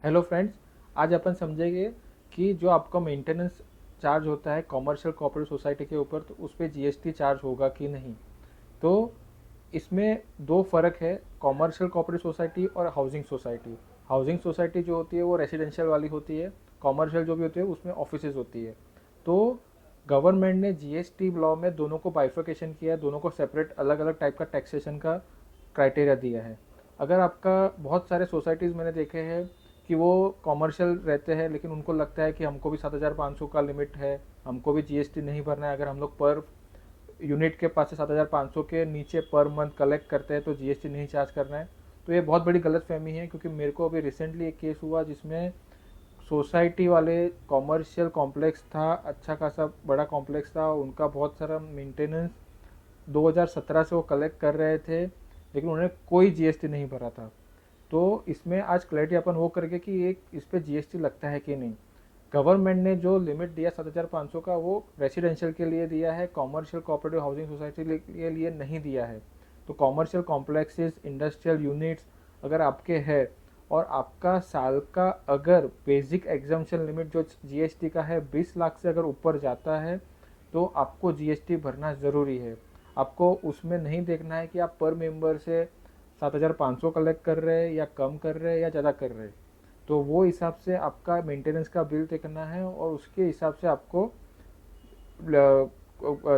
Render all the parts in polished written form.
Hello friends, आज अपन समझेंगे कि जो आपका मेंटेनेंस चार्ज होता है कॉमर्शियल कोऑपरेटिव सोसाइटी के ऊपर, तो उस पर जीएसटी चार्ज होगा कि नहीं। तो इसमें दो फ़र्क है, कॉमर्शियल कोऑपरेटिव सोसाइटी और हाउसिंग सोसाइटी। हाउसिंग सोसाइटी जो होती है वो रेसिडेंशियल वाली होती है, कॉमर्शियल जो भी होती है उसमें ऑफिसेज होती है। तो गवर्नमेंट ने जीएसटी लॉ में दोनों को बाइफर्केशन किया है, दोनों को सेपरेट अलग अलग टाइप का टैक्सेशन का क्राइटेरिया दिया है। अगर आपका बहुत सारे सोसाइटीज़ मैंने देखे हैं कि वो कॉमर्शियल रहते हैं, लेकिन उनको लगता है कि हमको भी 7,500 का लिमिट है, हमको भी जीएसटी नहीं भरना है। अगर हम लोग पर यूनिट के पास से 7,500 के नीचे पर मंथ कलेक्ट करते हैं तो जीएसटी नहीं चार्ज करना है। तो ये बहुत बड़ी गलतफहमी है, क्योंकि मेरे को अभी रिसेंटली एक केस हुआ जिसमें सोसाइटी वाले, कॉमर्शियल कॉम्प्लेक्स था, अच्छा खासा बड़ा कॉम्प्लेक्स था, उनका बहुत सारा मेंटेनेंस 2017 से वो कलेक्ट कर रहे थे, लेकिन उन्होंने कोई जीएसटी नहीं भरा था। तो इसमें आज क्लैरिटी अपन वो करके कि एक इस पे जीएसटी लगता है कि नहीं। गवर्नमेंट ने जो लिमिट दिया 7,500 का, वो रेसिडेंशियल के लिए दिया है, कॉमर्शियल कोऑपरेटिव हाउसिंग सोसाइटी के लिए नहीं दिया है। तो कॉमर्शियल कॉम्प्लेक्सेस, इंडस्ट्रियल यूनिट्स अगर आपके है और आपका साल का अगर बेसिक एग्जाम्पशन लिमिट जो जीएसटी का है 20 लाख से अगर ऊपर जाता है, तो आपको जीएसटी भरना ज़रूरी है। आपको उसमें नहीं देखना है कि आप पर मेंबर से 7,500 कलेक्ट कर रहे हैं या कम कर रहे हैं या ज़्यादा कर रहे हैं। तो वो हिसाब से आपका मेंटेनेंस का बिल देखना है और उसके हिसाब से आपको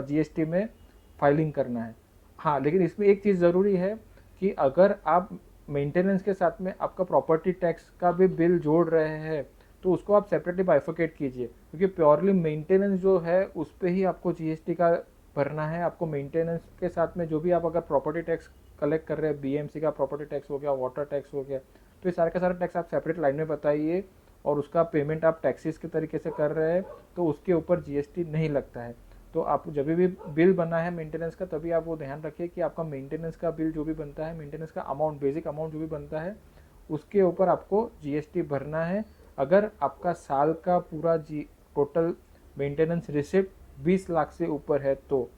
जीएसटी में फाइलिंग करना है। हाँ, लेकिन इसमें एक चीज़ ज़रूरी है कि अगर आप मेंटेनेंस के साथ में आपका प्रॉपर्टी टैक्स का भी बिल जोड़ रहे हैं, तो उसको आप सेपरेटली बाइफोकेट कीजिए, क्योंकि प्योरली मेंटेनेंस जो है उस पर ही आपको जीएसटी का भरना है। आपको मेंटेनेंस के साथ में जो भी आप अगर प्रॉपर्टी टैक्स कलेक्ट कर रहे हैं, बीएमसी का प्रॉपर्टी टैक्स हो गया, वाटर टैक्स हो गया, तो ये सारे का सारा टैक्स आप सेपरेट लाइन में बताइए और उसका पेमेंट आप टैक्सेस के तरीके से कर रहे हैं, तो उसके ऊपर जीएसटी नहीं लगता है। तो आप जब भी बिल बना है मेंटेनेंस का, तभी आप वो ध्यान रखिए कि आपका मेंटेनेंस का बिल जो भी बनता है, मेंटेनेंस का अमाउंट, बेसिक अमाउंट जो भी बनता है, उसके ऊपर आपको जीएसटी भरना है। अगर आपका साल का पूरा जी टोटल मेंटेनेंस रिसिप्ट 20 लाख से ऊपर है, तो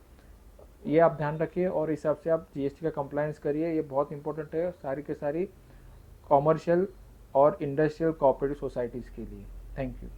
ये आप ध्यान रखिए और हिसाब से आप जीएसटी का कंप्लायंस करिए। ये बहुत इंपॉर्टेंट है सारी के सारी कॉमर्शियल और इंडस्ट्रियल कोऑपरेटिव सोसाइटीज़ के लिए। Thank you.